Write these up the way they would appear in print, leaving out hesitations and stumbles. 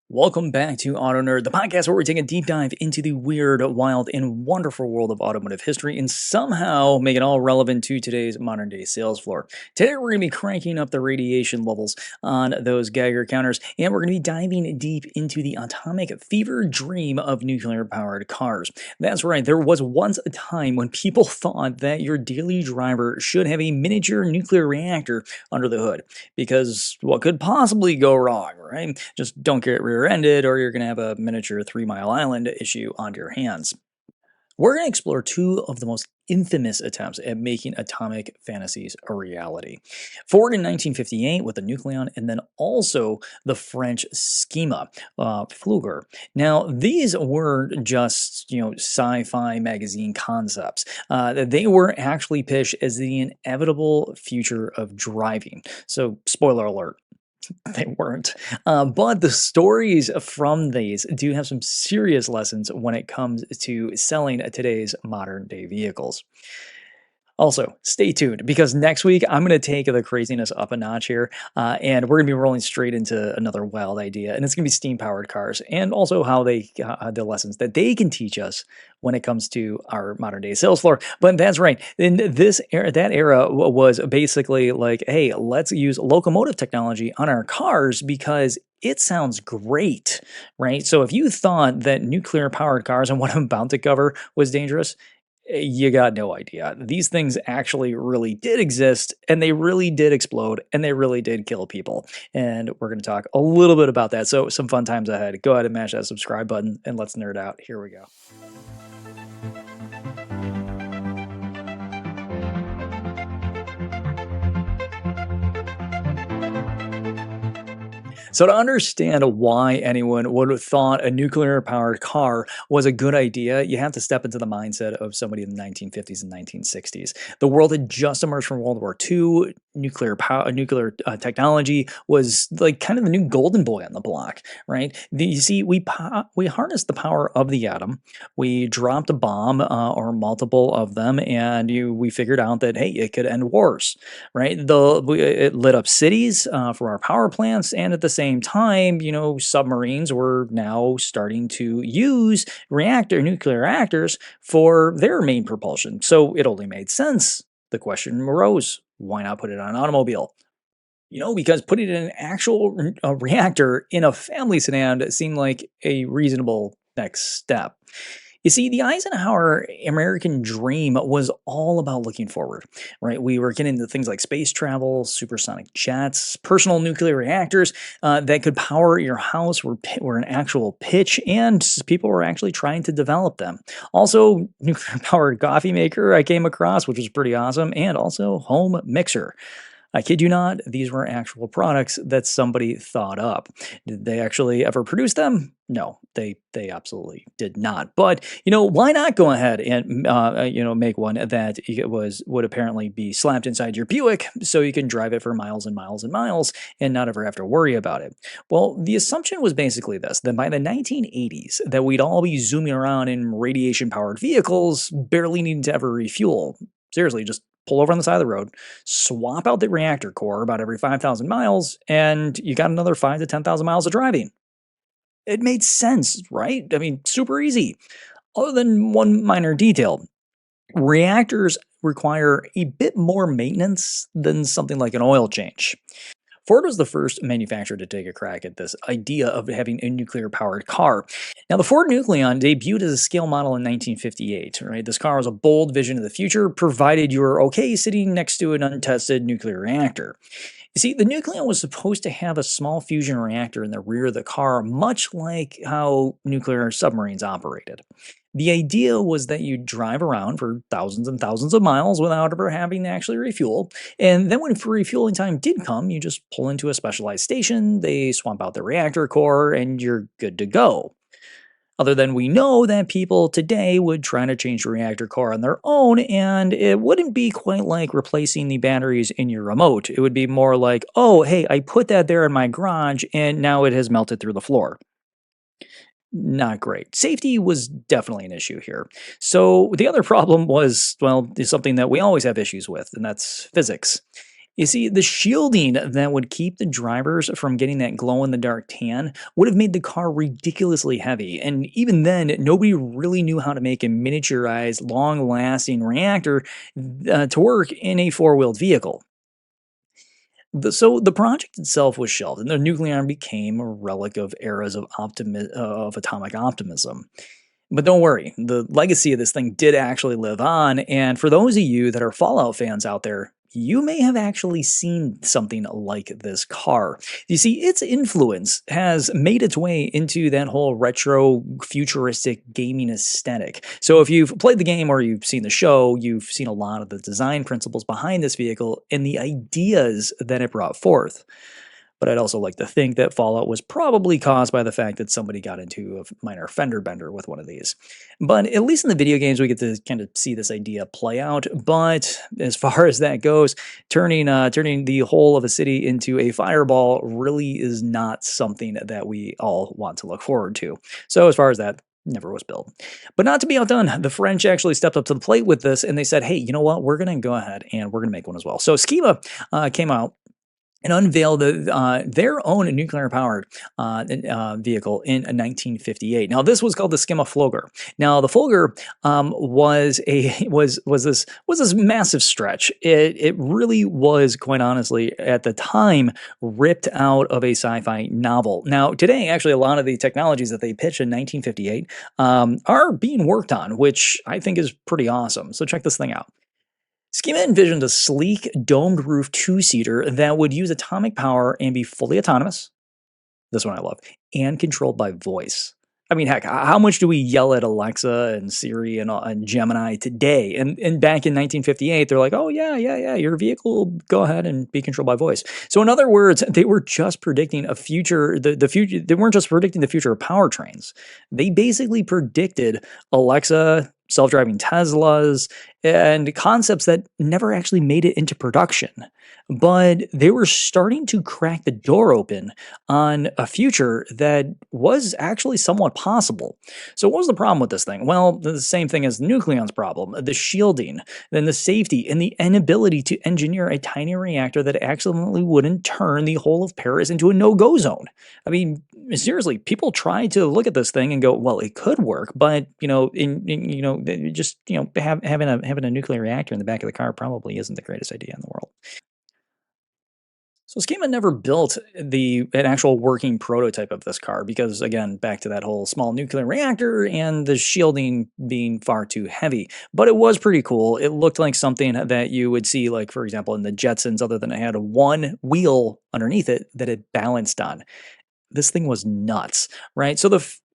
Welcome back to AutoNerd, the podcast where we take a deep dive into the weird, wild, and wonderful world of automotive history and somehow make it all relevant to today's modern day sales floor. Today, we're going to be cranking up the radiation levels on those Geiger counters, and we're going to be diving deep into the atomic fever dream of nuclear powered cars. That's right, there was once a time when people thought that your daily driver should have a miniature nuclear reactor under the hood, because what could possibly go wrong, right? Just don't get rear-ended or you're going to have a miniature 3 Mile Island issue on your hands. We're going to explore two of the most infamous attempts at making atomic fantasies a reality. Ford in 1958 with the Nucleon, and then also the French Simca Fulgur. Now, these were just, sci-fi magazine concepts. They were actually pitched as the inevitable future of driving. So, spoiler alert, they weren't. But the stories from these do have some serious lessons when it comes to selling today's modern day vehicles. Also, stay tuned because next week I'm going to take the craziness up a notch here, and we're going to be rolling straight into another wild idea, and it's going to be steam-powered cars, and also how the lessons that they can teach us when it comes to our modern-day sales floor. But that's right, in this era, that era was basically like, hey, let's use locomotive technology on our cars because it sounds great, right? So if you thought that nuclear-powered cars and what I'm about to cover was dangerous, you got no idea. These things actually really did exist, and they really did explode, and they really did kill people. And we're going to talk a little bit about that. So some fun times ahead. Go ahead and mash that subscribe button, and let's nerd out. Here we go. So to understand why anyone would have thought a nuclear-powered car was a good idea, you have to step into the mindset of somebody in the 1950s and 1960s. The world had just emerged from World War II. Nuclear technology was like kind of the new golden boy on the block, right? You see, we harnessed the power of the atom. We dropped a bomb or multiple of them, and we figured out that hey, it could end wars, right? It lit up cities for our power plants, and at the same time, submarines were now starting to use nuclear reactors for their main propulsion. So it only made sense. The question arose, why not put it on an automobile? Because putting it in an actual reactor in a family sedan seemed like a reasonable next step. You see, the Eisenhower American dream was all about looking forward, right? We were getting into things like space travel, supersonic jets, personal nuclear reactors that could power your house were an actual pitch, and people were actually trying to develop them. Also, nuclear-powered coffee maker I came across, which was pretty awesome, and also home mixer. I kid you not, these were actual products that somebody thought up. Did they actually ever produce them? No, they absolutely did not. But why not go ahead and make one that would apparently be slapped inside your Buick so you can drive it for miles and miles and miles and not ever have to worry about it? Well, the assumption was basically this: that by the 1980s, that we'd all be zooming around in radiation-powered vehicles, barely needing to ever refuel. Seriously, just pull over on the side of the road, swap out the reactor core about every 5,000 miles, and you got another 5 to 10,000 miles of driving. It made sense, right? I mean, super easy. Other than one minor detail, reactors require a bit more maintenance than something like an oil change. Ford was the first manufacturer to take a crack at this idea of having a nuclear-powered car. Now, the Ford Nucleon debuted as a scale model in 1958, right? This car was a bold vision of the future, provided you were okay sitting next to an untested nuclear reactor. You see, the Nucleon was supposed to have a small fusion reactor in the rear of the car, much like how nuclear submarines operated. The idea was that you'd drive around for thousands and thousands of miles without ever having to actually refuel. And then when refueling time did come, you just pull into a specialized station, they swap out the reactor core, and you're good to go. Other than we know that people today would try to change the reactor core on their own, and it wouldn't be quite like replacing the batteries in your remote. It would be more like, oh, hey, I put that there in my garage, and now it has melted through the floor. Not great. Safety was definitely an issue here. So the other problem was, well, is something that we always have issues with, and that's physics. You see, the shielding that would keep the drivers from getting that glow in the dark tan would have made the car ridiculously heavy. And even then, nobody really knew how to make a miniaturized, long lasting reactor to work in a four wheeled vehicle. So the project itself was shelved, and the Nucleon became a relic of eras of atomic optimism. But don't worry, the legacy of this thing did actually live on, and for those of you that are Fallout fans out there, you may have actually seen something like this car. You see, its influence has made its way into that whole retro futuristic gaming aesthetic. So if you've played the game or you've seen the show, you've seen a lot of the design principles behind this vehicle and the ideas that it brought forth. But I'd also like to think that fallout was probably caused by the fact that somebody got into a minor fender bender with one of these. But at least in the video games, we get to kind of see this idea play out. But as far as that goes, turning the whole of a city into a fireball really is not something that we all want to look forward to. So as far as that, never was built. But not to be outdone, the French actually stepped up to the plate with this and they said, hey, you know what? We're going to go ahead and we're going to make one as well. So Schema came out and unveiled their own nuclear-powered vehicle in 1958. Now, this was called the Simca Fulgur. Now, the Fulgur was this massive stretch. It really was, quite honestly, at the time, ripped out of a sci-fi novel. Now, today, actually, a lot of the technologies that they pitched in 1958 are being worked on, which I think is pretty awesome. So check this thing out. Schema envisioned a sleek, domed roof two-seater that would use atomic power and be fully autonomous. This one I love. And controlled by voice. I mean, heck, how much do we yell at Alexa and Siri and Gemini today? And back in 1958, they're like, oh, yeah, your vehicle will go ahead and be controlled by voice. So in other words, they were just predicting a future, the future, they weren't just predicting the future of powertrains. They basically predicted Alexa, self-driving Teslas, and concepts that never actually made it into production. But they were starting to crack the door open on a future that was actually somewhat possible. So what was the problem with this thing? Well, the same thing as the Nucleon's problem, the shielding, then the safety, and the inability to engineer a tiny reactor that accidentally wouldn't turn the whole of Paris into a no-go zone. I mean, seriously, people try to look at this thing and go, well, it could work, but having a nuclear reactor in the back of the car probably isn't the greatest idea in the world. So Schema never built an actual working prototype of this car because, again, back to that whole small nuclear reactor and the shielding being far too heavy. But it was pretty cool. It looked like something that you would see, like, for example, in the Jetsons, other than it had one wheel underneath it that it balanced on. This thing was nuts, right? So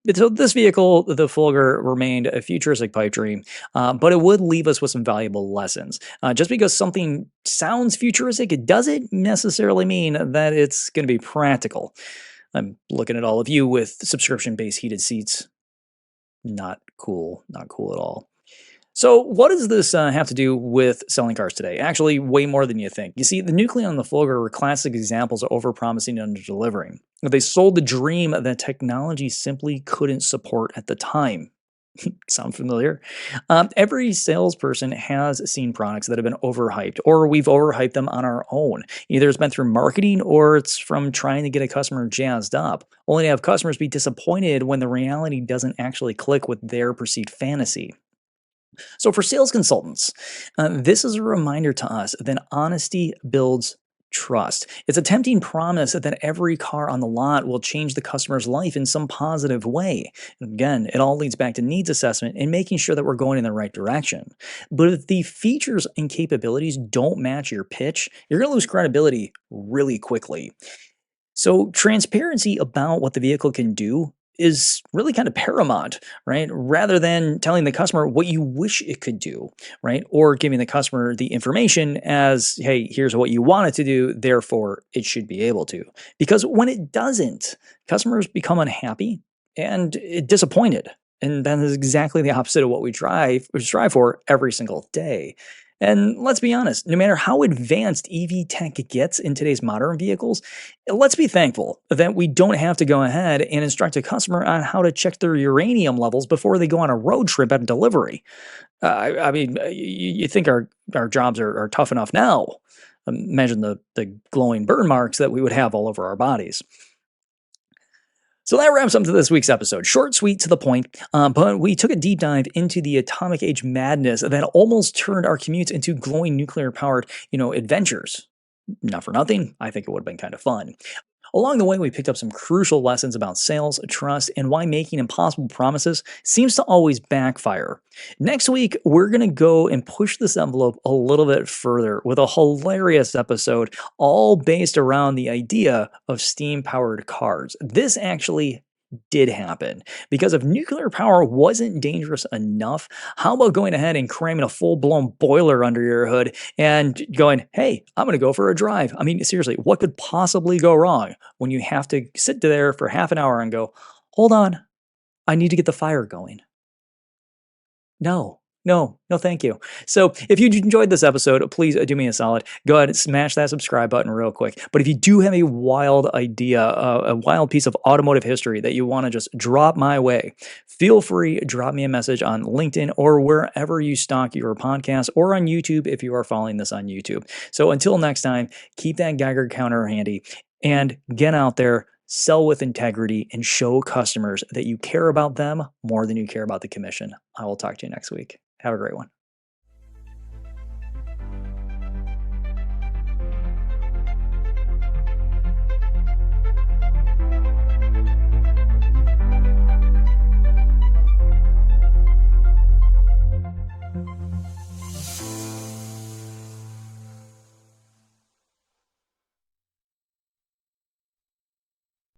this vehicle, the Fulgur, remained a futuristic pipe dream, but it would leave us with some valuable lessons. Just because something sounds futuristic, it doesn't necessarily mean that it's going to be practical. I'm looking at all of you with subscription-based heated seats. Not cool. Not cool at all. So what does this have to do with selling cars today? Actually, way more than you think. You see, the Nucleon and the Fulgur were classic examples of overpromising and underdelivering. They sold the dream that technology simply couldn't support at the time. Sound familiar? Every salesperson has seen products that have been overhyped, or we've overhyped them on our own. Either it's been through marketing or it's from trying to get a customer jazzed up, only to have customers be disappointed when the reality doesn't actually click with their perceived fantasy. So for sales consultants, this is a reminder to us that honesty builds trust. It's a tempting promise that every car on the lot will change the customer's life in some positive way. Again, it all leads back to needs assessment and making sure that we're going in the right direction. But if the features and capabilities don't match your pitch, you're going to lose credibility really quickly. So transparency about what the vehicle can do is really kind of paramount, right? Rather than telling the customer what you wish it could do, right? Or giving the customer the information as, hey, here's what you want it to do, therefore it should be able to. Because when it doesn't, customers become unhappy and disappointed. And that is exactly the opposite of what we strive for every single day. And let's be honest, no matter how advanced EV tech gets in today's modern vehicles, let's be thankful that we don't have to go ahead and instruct a customer on how to check their uranium levels before they go on a road trip at delivery. I mean, you think our jobs are tough enough now. Imagine the glowing burn marks that we would have all over our bodies. So that wraps up to this week's episode. Short, sweet, to the point, but we took a deep dive into the atomic age madness that almost turned our commutes into glowing nuclear powered, adventures. Not for nothing, I think it would have been kind of fun. Along the way, we picked up some crucial lessons about sales, trust, and why making impossible promises seems to always backfire. Next week, we're going to go and push this envelope a little bit further with a hilarious episode, all based around the idea of steam powered cars. This actually did happen because if nuclear power wasn't dangerous enough, how about going ahead and cramming a full-blown boiler under your hood and going, hey, I'm going to go for a drive? I mean, seriously, what could possibly go wrong when you have to sit there for half an hour and go, hold on, I need to get the fire going? No. No, no, thank you. So, if you enjoyed this episode, please do me a solid. Go ahead and smash that subscribe button real quick. But if you do have a wild idea, a wild piece of automotive history that you want to just drop my way, feel free, drop me a message on LinkedIn or wherever you stock your podcast, or on YouTube if you are following this on YouTube. So, until next time, keep that Geiger counter handy and get out there, sell with integrity, and show customers that you care about them more than you care about the commission. I will talk to you next week. Have a great one.